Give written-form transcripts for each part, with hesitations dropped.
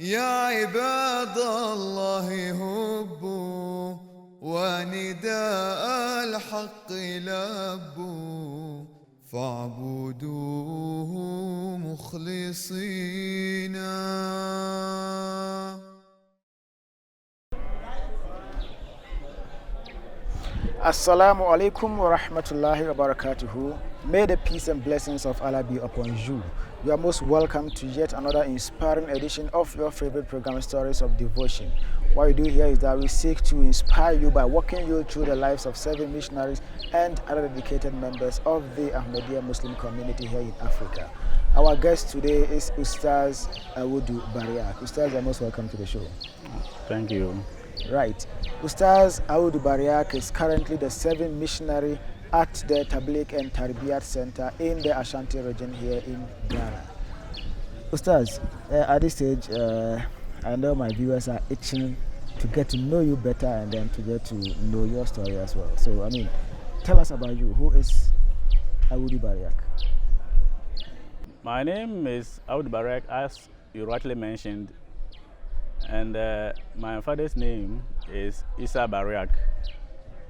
يا عباد الله هبوا ونداء الحق لبوا فاعبدوه مخلصين. Assalamu alaikum wa rahmatullahi wa barakatuhu. May the peace and blessings of Allah be upon you. You are most welcome to yet another inspiring edition of your favorite program, Stories of Devotion. What we do here is that we seek to inspire you by walking you through the lives of 7 missionaries and other dedicated members of the Ahmadi Muslim community here in Africa. Our guest today is Ustaz Awudu Baryak. Ustaz, you are most welcome to the show. Thank you. Right. Ustaz Awudu Baryak is currently the 7th missionary at the Tabligh and Tarbiyat Center in the Ashanti region here in Ghana. Ustaz, at this stage, I know my viewers are itching to get to know you better and then to get to know your story as well. So, tell us about you. Who is Awudu Baryak? My name is Awudu Baryak, as you rightly mentioned, and my father's name is Isa Baryak.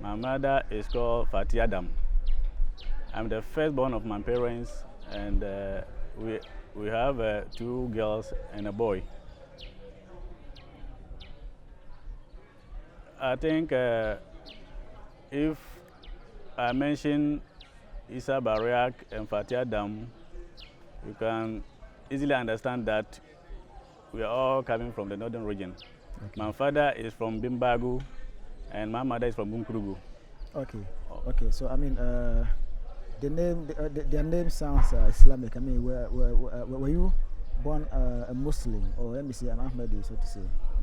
My mother is called Fatih Adam. I'm the firstborn of my parents, and we have 2 girls and a boy. I think if I mention Isa Baryak and Fatih Adam, you can easily understand that we are all coming from the northern region. Okay. My father is from Bimbagu, and my mother is from Bunkurugu. Okay. Okay. So their name sounds Islamic. Were you born a Muslim, or let me say an Ahmadi, so to say?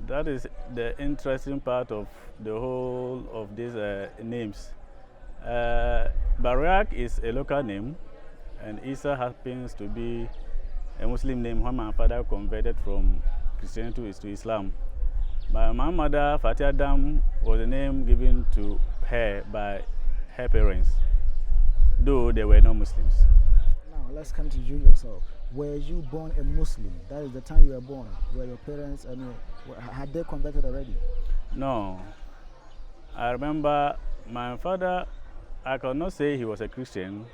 That is the interesting part of the whole of these names. Baryak is a local name, and Isa happens to be a Muslim name when my father converted from Christianity to Islam. My mother, Fatih Adam, was a name given to her by her parents, though they were not Muslims. Now, let's come to you yourself. Were you born a Muslim? That is the time you were born. Were your parents, had they converted already? No. I remember my father, I cannot say he was a Christian.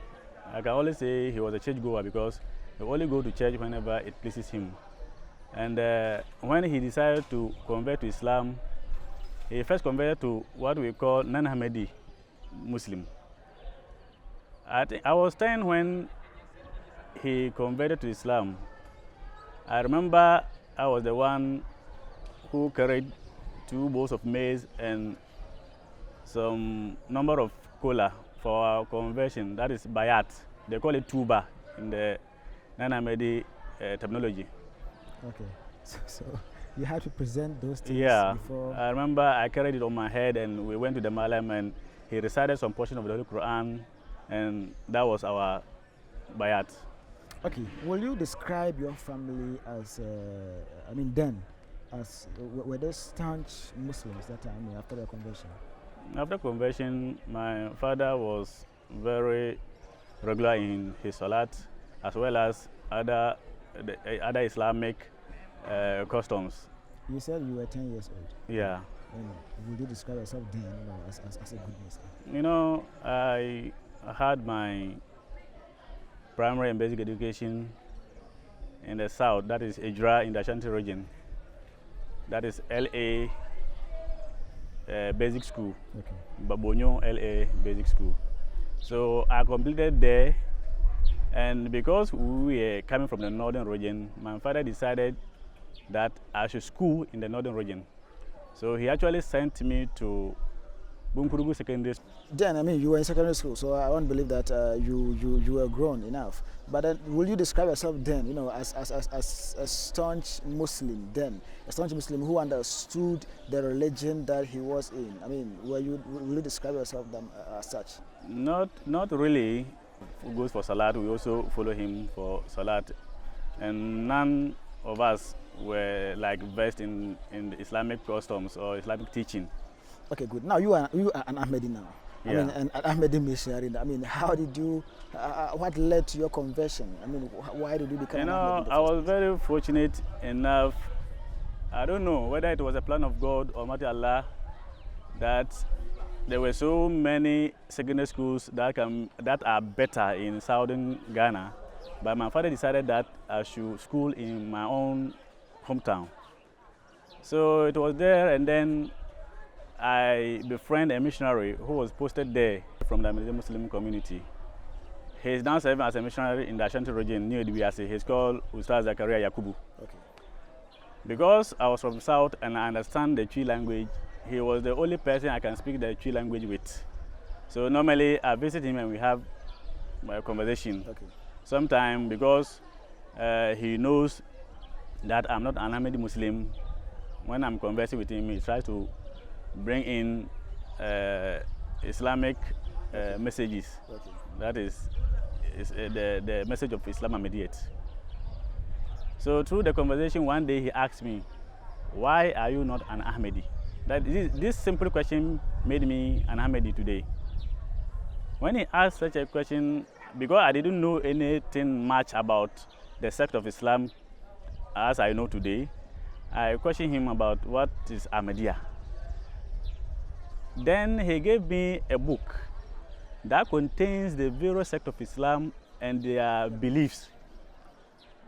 I can only say he was a churchgoer because he only go to church whenever it pleases him. And when he decided to convert to Islam, he first converted to what we call non-Ahmadi Muslim. I was 10 when he converted to Islam. I remember I was the one who carried 2 bowls of maize and some number of cola for our conversion. That is bayat. They call it tuba in the non-Ahmadi terminology. Okay, so you had to present those things before? I remember I carried it on my head, and we went to the Malam, and he recited some portion of the Holy Quran, and that was our bayat. Okay, will you describe your family as, were they staunch Muslims that time after their conversion? After conversion, my father was very regular in his salat, as well as other Islamic customs. You said you were 10 years old. Yeah. Would you describe yourself then, as a good Muslim? I had my primary and basic education in the south, that is Ejra in the Ashanti region. That is LA Basic School. Okay. Babonyo LA Basic School. So I completed there. And because we were coming from the northern region, my father decided that I should school in the northern region. So he actually sent me to Bunkurugu Secondary School. Then, you were in secondary school, so I won't believe that you were grown enough. But then, will you describe yourself then, as a staunch Muslim then? A staunch Muslim who understood the religion that he was in? Will you describe yourself as such? Not really. Who goes for Salat, we also follow him for Salat. And none of us were versed in the Islamic customs or Islamic teaching. Okay, good. Now you are an Ahmadi now. Yeah. An Ahmadi missionary. How did you, what led to your conversion? Why did you become an Ahmadi? I was very fortunate enough I don't know whether it was a plan of God or Almighty Allah that there were so many secondary schools that are better in southern Ghana, but my father decided that I should school in my own hometown. So it was there, and then I befriended a missionary who was posted there from the Muslim community. He's now serving as a missionary in the Ashanti region near Ibiase. He's called Ustaz Yakubu. Okay. Because I was from the south and I understand the Twi language, he was the only person I can speak the Twi language with. So normally I visit him and we have a conversation. Okay. Sometimes because he knows that I'm not an Ahmadi Muslim, when I'm conversing with him, he tries to bring in Islamic messages. Okay. That is the message of Islam immediate. So through the conversation, one day he asked me, why are you not an Ahmadi? This simple question made me an Ahmadi today. When he asked such a question, because I didn't know anything much about the sect of Islam as I know today, I questioned him about what is Ahmadiyya. Then he gave me a book that contains the various sects of Islam and their beliefs.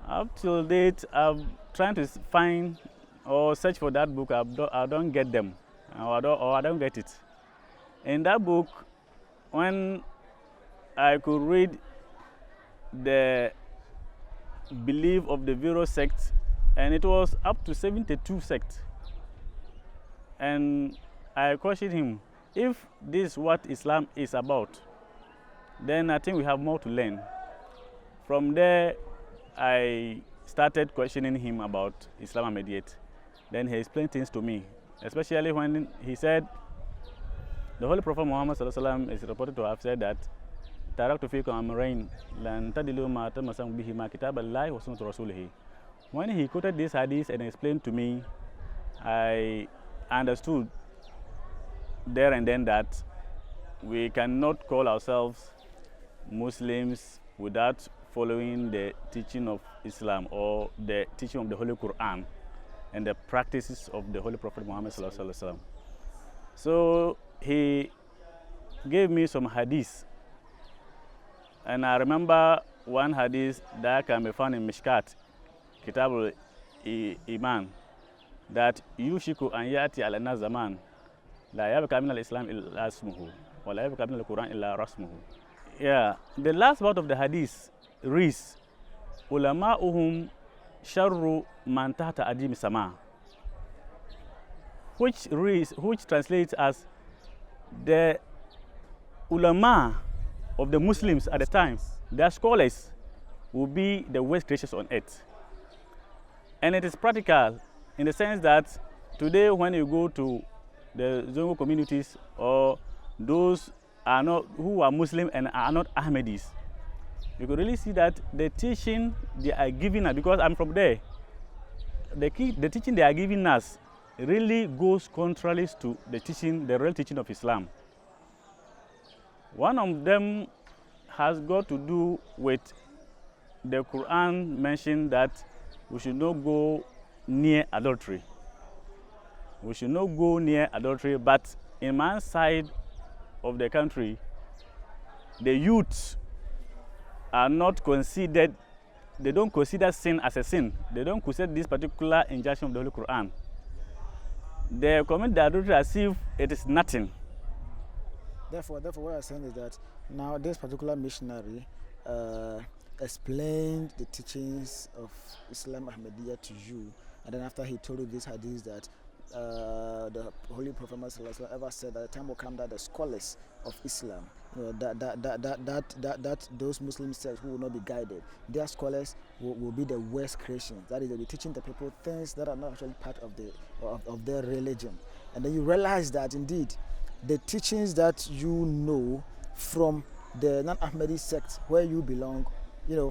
Up till date, I'm trying to find or search for that book. I don't get them, or I don't get it. In that book, when I could read the belief of the various sects, and it was up to 72 sects. And I questioned him, if this is what Islam is about, then I think we have more to learn. From there, I started questioning him about Islam immediate. Then he explained things to me, especially when he said, the Holy Prophet Muhammad is reported to have said that, "Taraktu fikum amrayn lan tadilu ma tamassaktum bihima kitaballahi wa sunnatu rasulih." When he quoted this hadith and explained to me, I understood there and then that we cannot call ourselves Muslims without following the teaching of Islam or the teaching of the Holy Quran and the practices of the Holy Prophet Muhammad. So he gave me some hadiths, and I remember one hadith that can be found in Mishkat, Kitabul Iman, that yushiku an yati ala zaman la yabqa min al-Islam illa ismuhu wa la yabqa min al-Quran illa rasmuhu. Yeah, the last part of the hadith reads, ulama'uhum sharru man tahta adim sama, which translates as the ulama of the Muslims at the time, their scholars, will be the worst creatures on earth. And it is practical in the sense that today when you go to the Zongo communities or those who are Muslim and are not Ahmadis, you can really see that the teaching they are giving us, because I'm from there, the teaching they are giving us really goes contrary to the real teaching of Islam. One of them has got to do with the Quran mentioned that we should not go near adultery. We should not go near adultery, but in my side of the country, the youth are not considered, they don't consider sin as a sin. They don't consider this particular injunction of the Holy Quran. They commit the adultery as if it is nothing. Therefore, what I'm saying is that now this particular missionary explained the teachings of Islam Ahmadiyya to you, and then after he told you this hadith that the Holy Prophet Muhammad ever said that the time will come that the scholars of Islam, that those Muslim sects who will not be guided, their scholars will be the worst Christians. That is, they'll be teaching the people things that are not actually part of their religion. And then you realize that indeed the teachings that you know from the non-Ahmadi sect where you belong,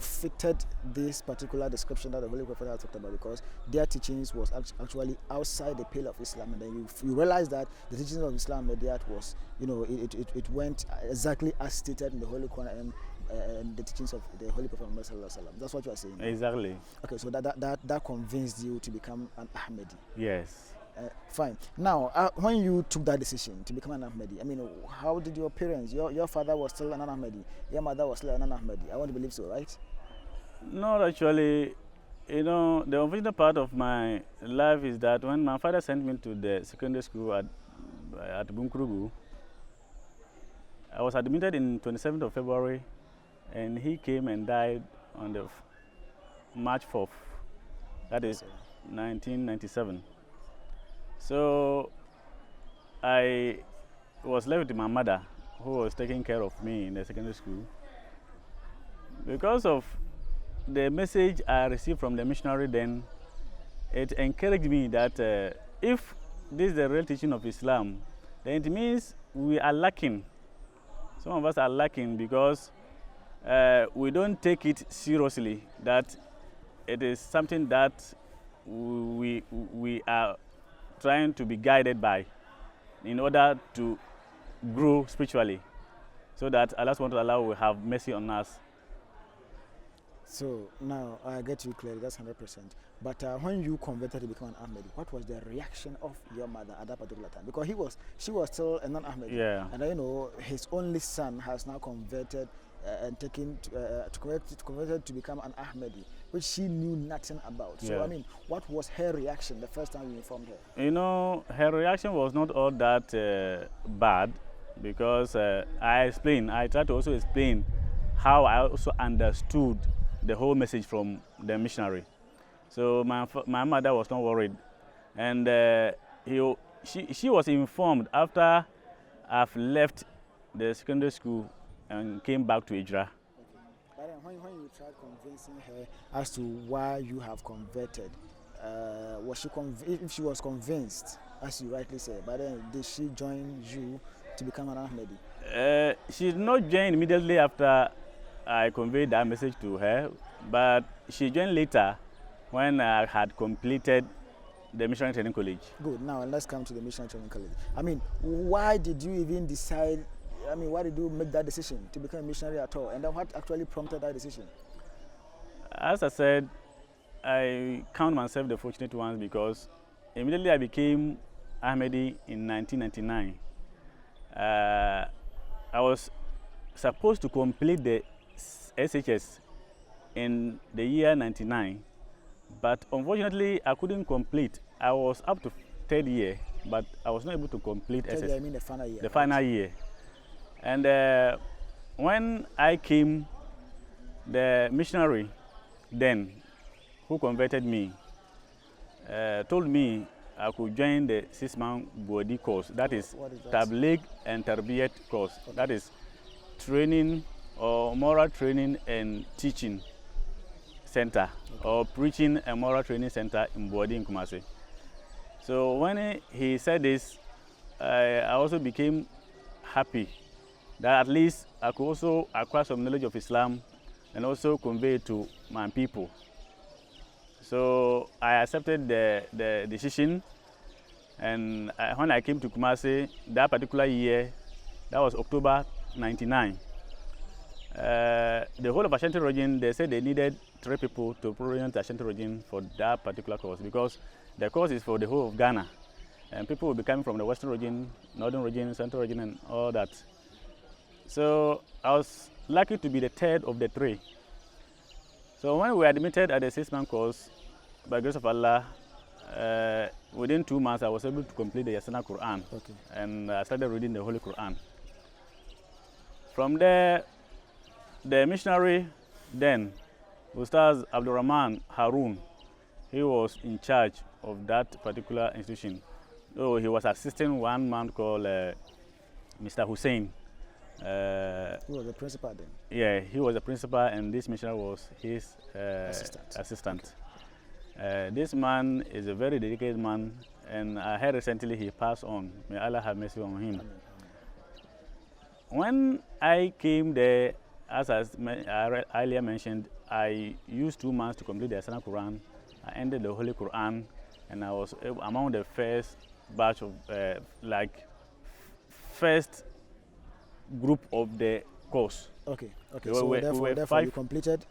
fitted this particular description that the Holy Prophet has talked about, because their teachings was actually outside the pale of Islam. And then you realize that the teachings of Islam, that was, it went exactly as stated in the Holy Quran and the teachings of the Holy Prophet Muhammad sallallahu alaihi wasallam. That's what you are saying. Exactly. Okay, so that convinced you to become an Ahmadi. Yes. Fine. Now, when you took that decision to become an Ahmadi, I mean, how did your parents? Your father was still an Ahmadi. Your mother was still an Ahmadi. I want to believe so, right? No, actually, you know, the unfortunate part of my life is that when my father sent me to the secondary school at Bunkrugu, I was admitted in 27th of February, and he came and died on the March 4th. That is 1997. So I was left with my mother, who was taking care of me in the secondary school. Because of the message I received from the missionary then, it encouraged me that if this is the real teaching of Islam, then it means we are lacking. Some of us are lacking because we don't take it seriously, that it is something that we are trying to be guided by in order to grow spiritually, so that Allah subhanahu wa ta'ala will have mercy on us. So now I get you clearly, that's 100%. But when you converted to become an Ahmadi, what was the reaction of your mother at that particular time? Because she was still a non-Ahmadi. Yeah. And you know, his only son has now converted and converted to become an Ahmadi, which she knew nothing about. So Yeah. I mean, what was her reaction the first time you informed her? You know, her reaction was not all that bad, because I tried to also explain how I also understood the whole message from the missionary. So my mother was not worried, and she was informed after I've left the secondary school and came back to Ijra. Okay. But then when you tried convincing her as to why you have converted, was she if she was convinced, as you rightly said, but then did she join you to become an Ahmadi? She did not join immediately after I conveyed that message to her, but she joined later when I had completed the missionary training college. Good. Now let's come to the missionary training college. I mean, why did you even decide? I mean, why did you make that decision to become a missionary at all? And then what actually prompted that decision? As I said, I count myself the fortunate ones, because immediately I became Ahmadi in 1999. I was supposed to complete the SHS in the year 99, but unfortunately I couldn't complete. I was up to third year, but I was not able to complete Third SHS. year, I mean the final year. The final year. And when I came, the missionary then, who converted me, told me I could join the 6-month body course. That is Tabligh and Tarbiyat course. Okay. That is training or moral training and teaching center, okay, or preaching and moral training center in Bodi in Kumasi. So when he said this, I also became happy that at least I could also acquire some knowledge of Islam and also convey it to my people. So I accepted the decision, and when I came to Kumasi that particular year, that was October 99, the whole of Ashanti region, they said they needed 3 people to represent Ashanti region for that particular course, because the course is for the whole of Ghana, and people will be coming from the western region, northern region, central region, and all that. So I was lucky to be the 3rd of the 3. So when we were admitted at the 6-month course, by the grace of Allah, within 2 months I was able to complete the Yasana Quran, okay, and I started reading the Holy Quran. From there, the missionary then, Ustaz Abdul Harun, he was in charge of that particular institution. So he was assisting one man called Mr. Hussein. He was the principal then? Yeah, he was the principal, and this missionary was his assistant. Okay. This man is a very dedicated man, and I heard recently he passed on. May Allah have mercy on him. Amen. When I came there, as I earlier mentioned, I used 2 months to complete the Asana Quran. I ended the Holy Quran, and I was among the first batch of, first group of the course. Okay. We So were therefore, five. you completed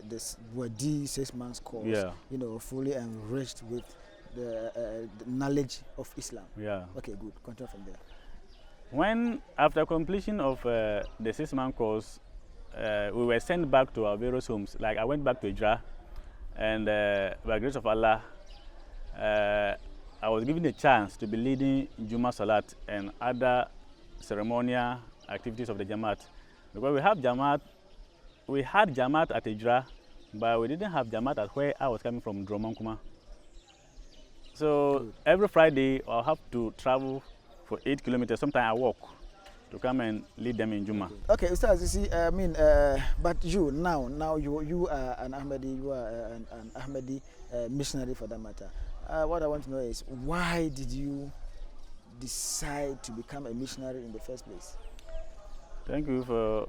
this were D 6 months course. Yeah. You know, fully enriched with the knowledge of Islam. Yeah. Okay, good. Continue from there. When after completion of the 6-month course, we were sent back to our various homes. Like I went back to Ijra, and by the grace of Allah, I was given a chance to be leading Juma Salat and other ceremonial activities of the Jamaat. Because we had Jamaat at Ijra, but we didn't have Jamaat at where I was coming from, Dromankuma. So every Friday I'll have to travel for 8 kilometers. Sometimes I walk to come and lead them in Juma. Okay, Ustaz, you see, but you now you are an Ahmadi, you are an Ahmadi missionary for that matter. What I want to know is, why did you decide to become a missionary in the first place? Thank you for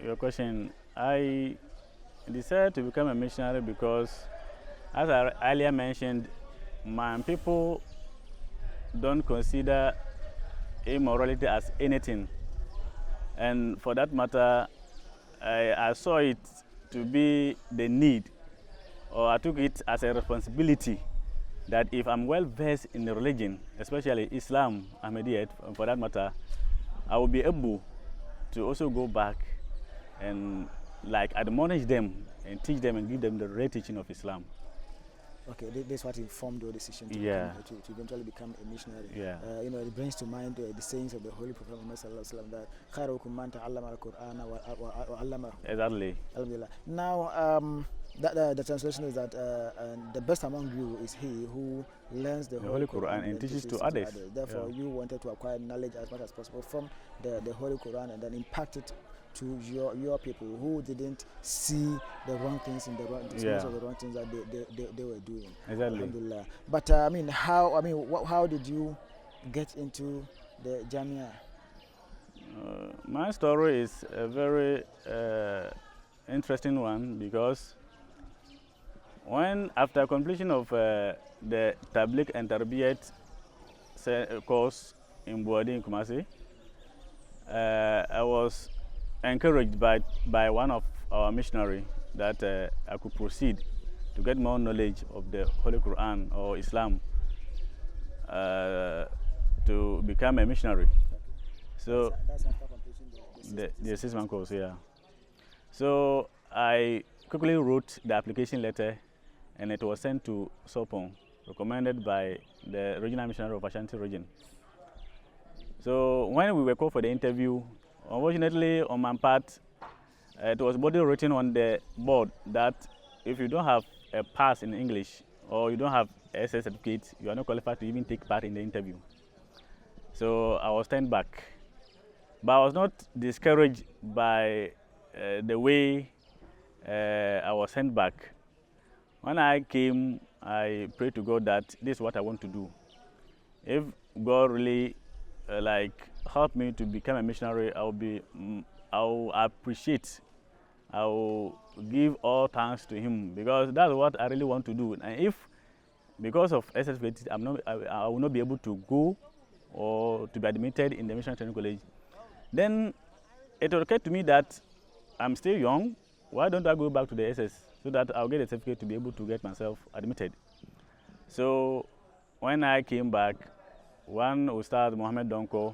your question. I decided to become a missionary because, as I earlier mentioned, my people don't consider immorality as anything. And for that matter, I saw it to be the need, or I took it as a responsibility, that if I'm well versed in the religion, especially Islam, Ahmadi, for that matter, I will be able to also go back and like admonish them and teach them and give them the right teaching of Islam. Okay, this is what informed your decision to, to eventually become a missionary. Yeah. You know, it brings to mind the sayings of the Holy Prophet Muhammad sallallahu alaihi wasallam that khairukum man ta'allama al-Qur'ana wa 'allamahu. Exactly. Alhamdulillah. Now, the translation is that the best among you is he who learns the Holy Quran and teaches to others. Therefore, you wanted to acquire knowledge as much as possible from the Holy Quran and then impact it to your people who didn't see the wrong things in the wrong of the wrong things that they were doing. Exactly. Alhamdulillah. But how did you get into the Jamia? My story is a very interesting one, because when after completion of the Tabligh and Tarbiyat course in Buadi in Kumasi, I was encouraged by one of our missionary that I could proceed to get more knowledge of the Holy Quran or Islam to become a missionary. So that's after completing the 6-month course, yeah. So I quickly wrote the application letter, and it was sent to Sopon, recommended by the regional missionary of Ashanti region. So when we were called for the interview, unfortunately on my part, it was boldly written on the board that if you don't have a pass in English or you don't have a SS certificate, you are not qualified to even take part in the interview. So I was turned back. But I was not discouraged by the way I was sent back. When I came, I prayed to God that this is what I want to do. If God really help me to become a missionary, I'll appreciate. I'll give all thanks to Him, because that's what I really want to do. And if because of SSVT, I will not be able to go or to be admitted in the Mission Training College, then it occurred to me that I'm still young. Why don't I go back to the SS so that I'll get a certificate to be able to get myself admitted? So when I came back, one Ustaz Mohammed Donko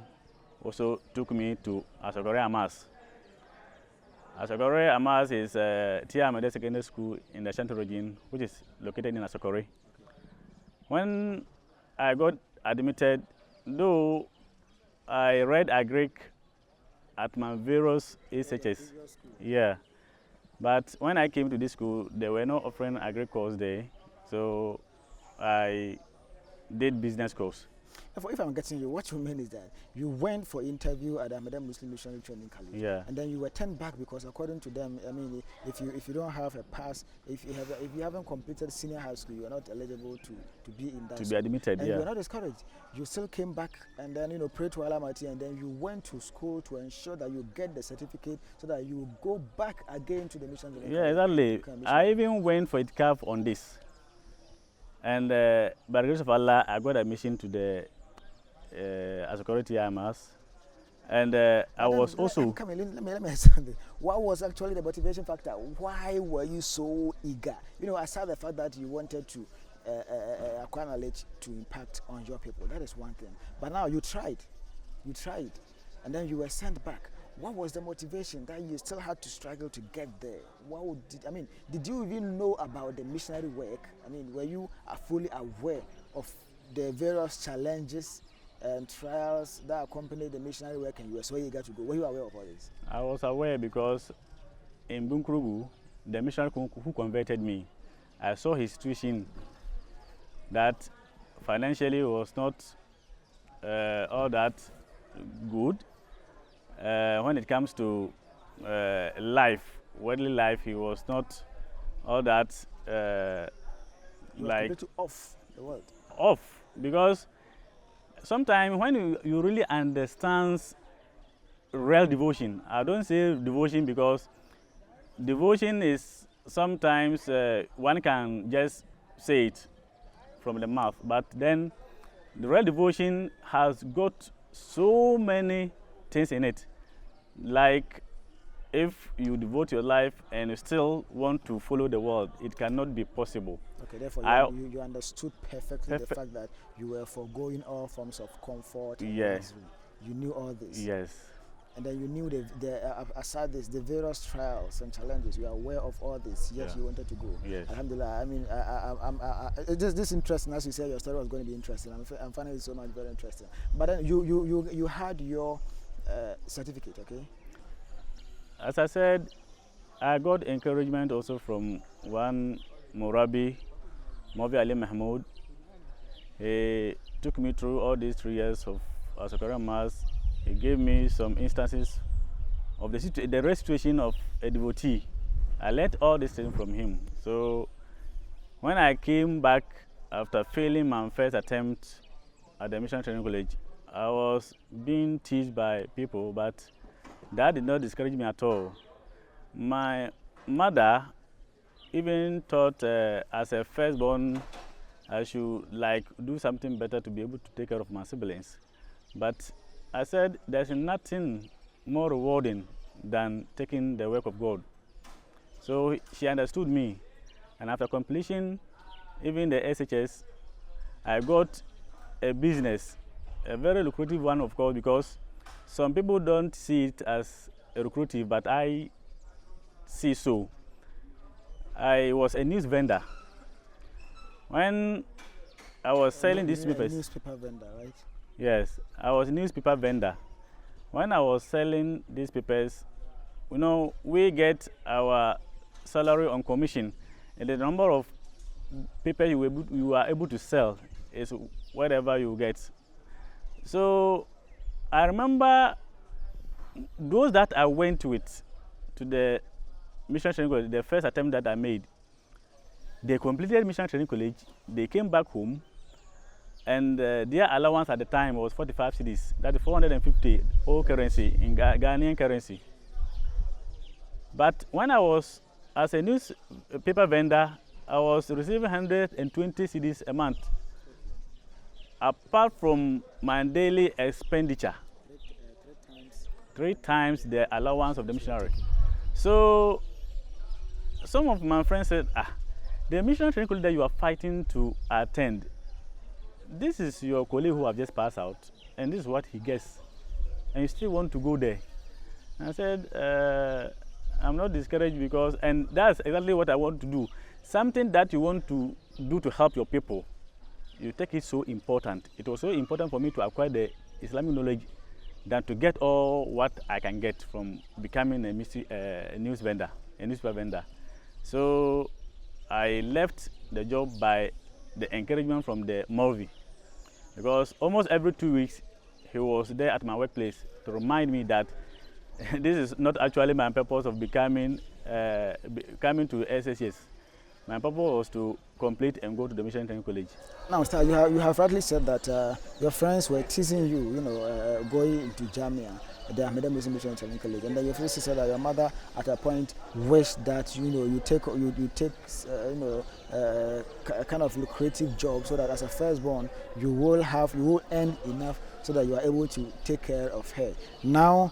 also took me to Asokore Amas. Asokore Amas is a Ahmadi secondary school in the Ashanti region, which is located in Asokore. When I got admitted, though I read Agric at my various SHS, but when I came to this school, they were not offering Agric course there, so I did business course. If I'm getting you, what you mean is that you went for interview at the Ahmadi Muslim Missionary Training College, and then you were turned back because according to them, I mean, if you don't have a pass, if you haven't completed senior high school, you are not eligible to be in that. To be admitted, and you were not discouraged. You still came back and then prayed to Allah Almighty, and then you went to school to ensure that you get the certificate so that you go back again to the mission. Yeah, exactly. I even went for itikaf on this, and by the grace of Allah, I got admission to the Asokore Amas, And I was also... Come in, let me ask something. What was actually the motivation factor? Why were you so eager? You know, aside the fact that you wanted to acquire knowledge to impact on your people, that is one thing. But now you tried, and then you were sent back. What was the motivation that you still had to struggle to get there? Did you even know about the missionary work? I mean, were you fully aware of the various challenges and trials that accompany the missionary work, and you were so eager to go? Were you aware of all this? I was aware because in Bunkrugu, the missionary who converted me, I saw his situation that financially was not all that good. When it comes to life, worldly life, he was not all that like off the world. Off, because sometimes when you really understand real devotion, I don't say devotion because devotion is sometimes one can just say it from the mouth, but then the real devotion has got so many things in it. Like if you devote your life and you still want to follow the world, it cannot be possible. Okay, therefore you understood perfectly the fact that you were foregoing all forms of comfort. Yes. You knew all this. Yes. And then you knew aside this, the various trials and challenges. You are aware of all this. Yes, you wanted to go. Yes. Alhamdulillah. I mean, this interesting. As you said, your story was going to be interesting. I'm finding it so much very interesting. But then you had your certificate, okay? As I said, I got encouragement also from one Morabi, Mavi Ali Mahmoud. He took me through all these 3 years of Asokara Mass. He gave me some instances of the real situation of a devotee. I learned all these things from him. So when I came back after failing my first attempt at the Mission Training College, I was being teased by people, but that did not discourage me at all. My mother even thought as a firstborn I should do something better to be able to take care of my siblings. But I said there's nothing more rewarding than taking the work of God. So she understood me, and after completion, even the SHS, I got a business, a very lucrative one, of course, because some people don't see it as a lucrative, but I see so. I was a news vendor. When I was selling these papers. Newspaper vendor, right? Yes, I was a newspaper vendor. When I was selling these papers, you know, we get our salary on commission, and the number of papers you are able to sell is whatever you get. So I remember those that I went with to the Mission Training College, the first attempt that I made, they completed Mission Training College, they came back home, and their allowance at the time was 45 cedis, that is 450 old currency in Ghanaian currency. But when I was as a newspaper vendor, I was receiving 120 cedis a month, apart from my daily expenditure. 3 times the allowance of the missionary. So some of my friends said, the mission training college that you are fighting to attend, this is your colleague who have just passed out, and this is what he gets, and you still want to go there. And I said, I'm not discouraged because, and that's exactly what I want to do. Something that you want to do to help your people, you take it so important. It was so important for me to acquire the Islamic knowledge than to get all what I can get from becoming a newspaper vendor. So I left the job by the encouragement from the Mulvi, because almost every 2 weeks he was there at my workplace to remind me that this is not actually my purpose of coming to SHS. My purpose was to complete and go to the mission training college. Now, Star, you have rightly said that your friends were teasing you, going into Jamia, the Ahmadi Muslim Training College, and then your friends said that your mother, at a point, wished that you take a kind of lucrative job, so that as a firstborn, you will earn enough so that you are able to take care of her. Now,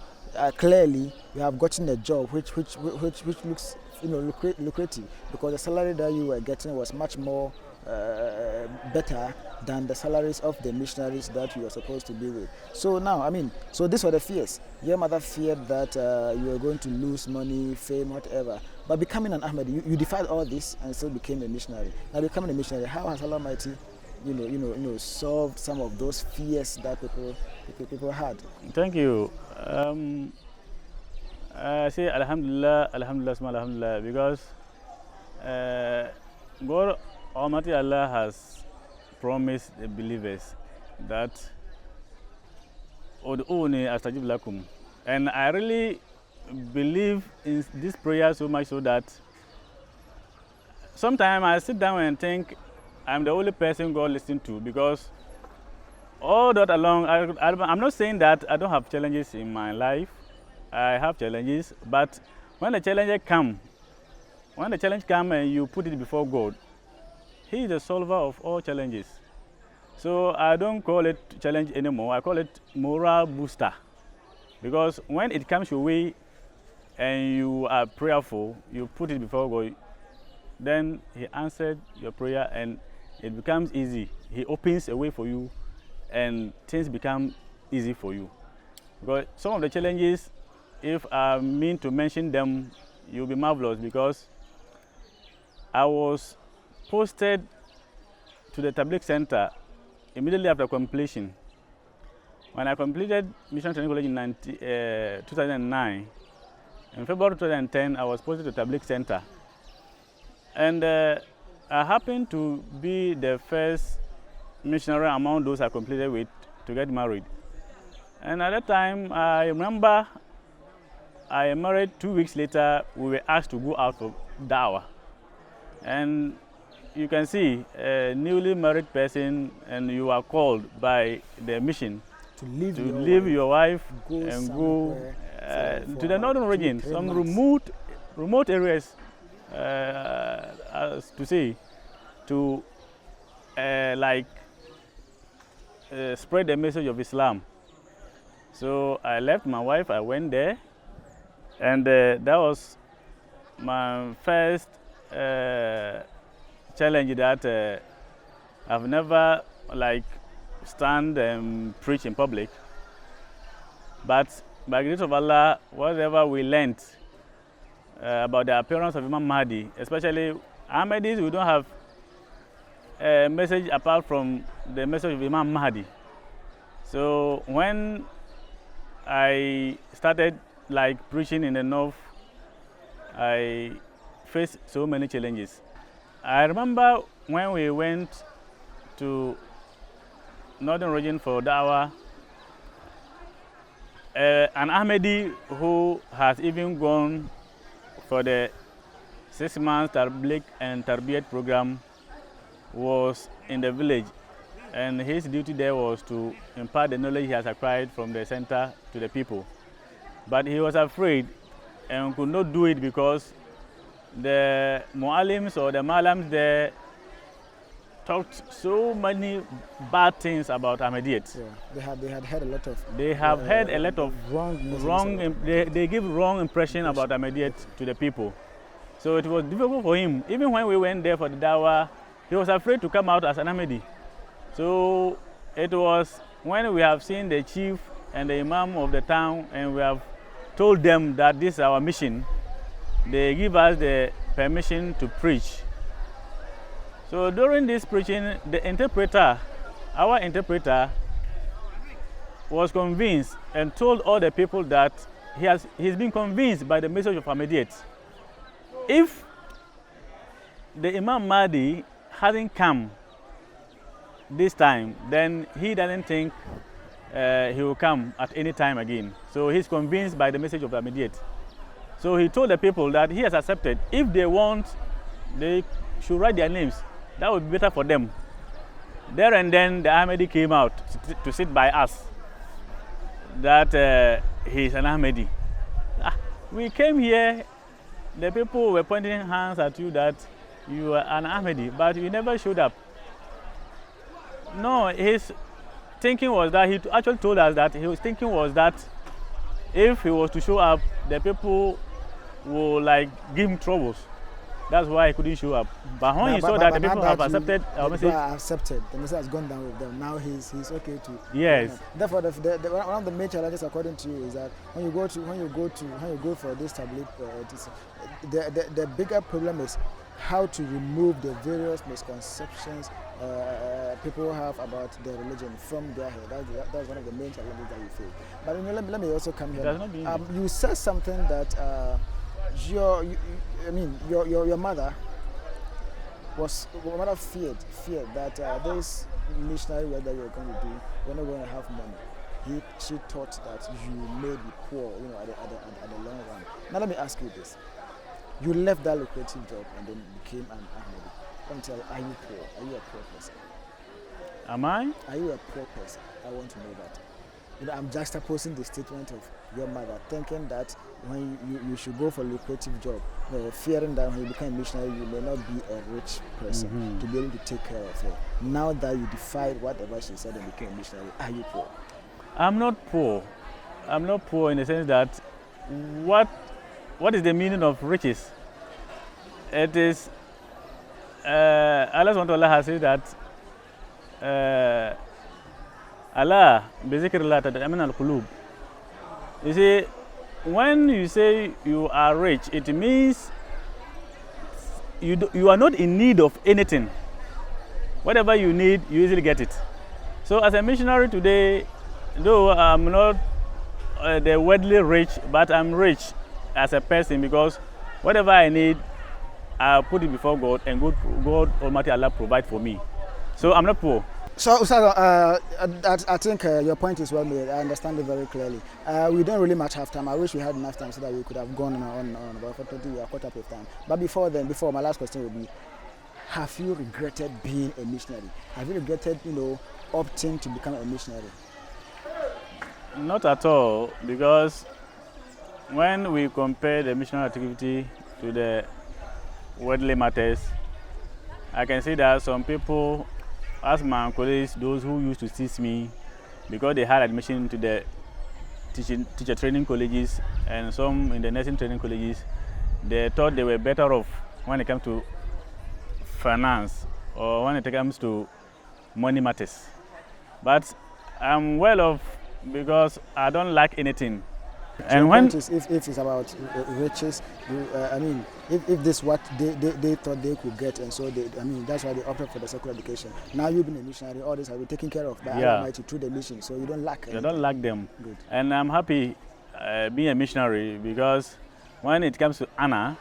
clearly, you have gotten a job which looks lucrative, because the salary that you were getting was much more better than the salaries of the missionaries that you were supposed to be with. So now, so these were the fears. Your mother feared that you were going to lose money, fame, whatever. But becoming an Ahmadi, you defied all this and still became a missionary. Now, becoming a missionary, how has Allah Almighty, solved some of those fears that people had? Thank you. I say Alhamdulillah, Alhamdulillah, Alhamdulillah, because God Almighty Allah has promised the believers that Ud'uni astajib lakum. And I really believe in this prayer so much so that sometimes I sit down and think I'm the only person God listens to, because all that along, I'm not saying that I don't have challenges in my life. I have challenges, but when the challenge comes and you put it before God, He is the solver of all challenges. So I don't call it challenge anymore. I call it moral booster, because when it comes your way and you are prayerful, you put it before God, then He answered your prayer and it becomes easy. He opens a way for you and things become easy for you. Because some of the challenges, if I mean to mention them, you'll be marvelous, because I was posted to the Tabligh Center immediately after completion. When I completed Mission Training College in 2009, in February 2010, I was posted to Tabligh Center. And I happened to be the first missionary among those I completed with to get married. And at that time, I remember I married 2 weeks later, we were asked to go out for dawah. And you can see a newly married person and you are called by the mission to leave your wife and go to the northern region, some remote areas, as to say, to spread the message of Islam. So I left my wife, I went there, and that was my first challenge that I've never stand and preach in public. But by the grace of Allah, whatever we learned about the appearance of Imam Mahdi, especially Ahmadis, we don't have a message apart from the message of Imam Mahdi. So when I started preaching in the north, I faced so many challenges. I remember when we went to northern region for dawah, an Ahmadi who has even gone for the 6 months Tabligh and Tarbiyat program was in the village, and his duty there was to impart the knowledge he has acquired from the center to the people. But he was afraid and could not do it because the mu'alims or the malams there talked so many bad things about Ahmadiyyat. Yeah, they had heard a lot of. They have heard a lot of wrong. They give wrong impression about Ahmadiyyat to the people. So it was difficult for him. Even when we went there for the dawah, he was afraid to come out as an Ahmadi. So it was when we have seen the chief and the imam of the town, and we have told them that this is our mission, they give us the permission to preach. So during this preaching, the interpreter, our interpreter, was convinced and told all the people that he's been convinced by the message of Ahmadiyyat. If the Imam Mahdi hasn't come this time, then he doesn't think he will come at any time again. So he's convinced by the message of Ahmadiyyat. So he told the people that he has accepted. If they want, they should write their names. That would be better for them. There and then, the Ahmadi came out to sit by us. That he is an Ahmadi. We came here, the people were pointing hands at you that you are an Ahmadi, but you never showed up. No, his thinking was that he actually told us that his thinking was that if he was to show up, the people will like give him troubles. That's why he couldn't show up. But when he saw that the people have accepted our message, the message has gone down with them. Now he's okay to. Yes. Therefore, one of the main challenges, according to you, is that when you go for this tablet, the bigger problem is how to remove the various misconceptions people have about their religion from their head. That's one of the main challenges that you face. But let me also come here. You said something that your mother feared that this missionary work that you're going to do, you're not going to have money. She thought that you may be poor, at the long run. Now let me ask you this: you left that lucrative job and then became an Ahmadi. Let me tell you, are you poor? Are you a poor person? Am I? Are you a poor person? I want to know that. I'm juxtaposing the statement of your mother, thinking that when you should go for a lucrative job, fearing that when you become a missionary, you may not be a rich person to be able to take care of her. Now that you defied whatever she said and became a missionary, are you poor? I'm not poor. I'm not poor in the sense that what is the meaning of riches? It is Allah SWT has said that Allah bizikrillah tatma'innu al-qulub. You see, when you say you are rich, it means you are not in need of anything. Whatever you need, you easily get it. So as a missionary today, though I'm not the worldly rich, but I'm rich as a person because whatever I need, I put it before God, and God Almighty Allah provide for me. So I'm not poor. So, Ustaz, I think your point is well made. I understand it very clearly. We don't really much have time. I wish we had enough time so that we could have gone on, but unfortunately we are caught up with time. But before my last question would be, have you regretted being a missionary? Have you regretted, opting to become a missionary? Not at all, because when we compare the missionary activity to the worldly matters, I can see that some people, as my colleagues, those who used to teach me, because they had admission to the teacher training colleges and some in the nursing training colleges, they thought they were better off when it comes to finance or when it comes to money matters. But I'm well off because I don't lack anything. And when if it's about riches, if this is what they thought they could get, and so that's why they opted for the secular education. Now you've been a missionary, all this have been taken care of by Allah Almighty through the mission, so you don't lack anything. You don't lack them. Good. And I'm happy being a missionary because when it comes to honor,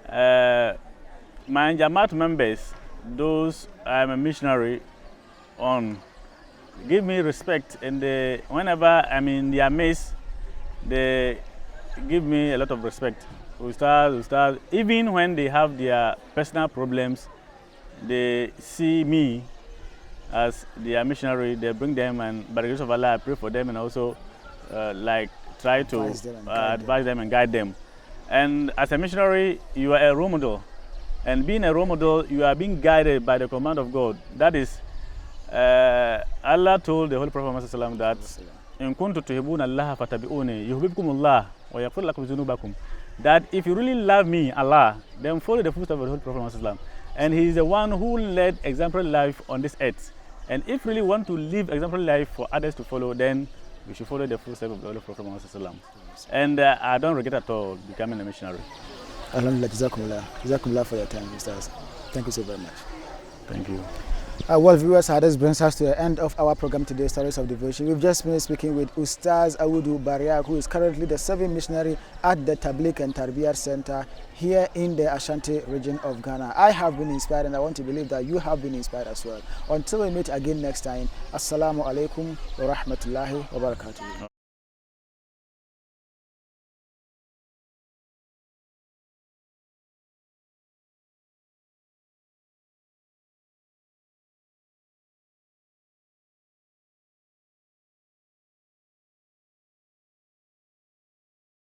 my Jamaat members, those I'm a missionary on, give me respect, and whenever I'm in their midst, they give me a lot of respect. Ustaz, even when they have their personal problems, they see me as their missionary, they bring them, and by the grace of Allah, I pray for them and also try to advise them and guide them. And as a missionary, you are a role model. And being a role model, you are being guided by the command of God. That is, Allah told the Holy Prophet Muhammad that in kuntum tuhibbuna Allah fattabi'uni yuhibbukumullah wa yaghfir lakum dhunubakum. That if you really love me, Allah, then follow the footsteps of the Holy Prophet Muhammad. And he is the one who led exemplary life on this earth. And if you really want to live exemplary life for others to follow, then we should follow the footsteps of the Holy Prophet Muhammad. And I don't regret at all becoming a missionary. Alhamdulillah, jazakumullah for your time, Ustaz. Thank you so very much. Thank you. Well, viewers, this brings us to the end of our program today, Stories of Devotion. We've just been speaking with Ustaz Awudu Baryak, who is currently the serving missionary at the Tabligh and Tarbiyat Center here in the Ashanti region of Ghana. I have been inspired, and I want to believe that you have been inspired as well. Until we meet again next time, Assalamu alaikum wa rahmatullahi wa barakatuh.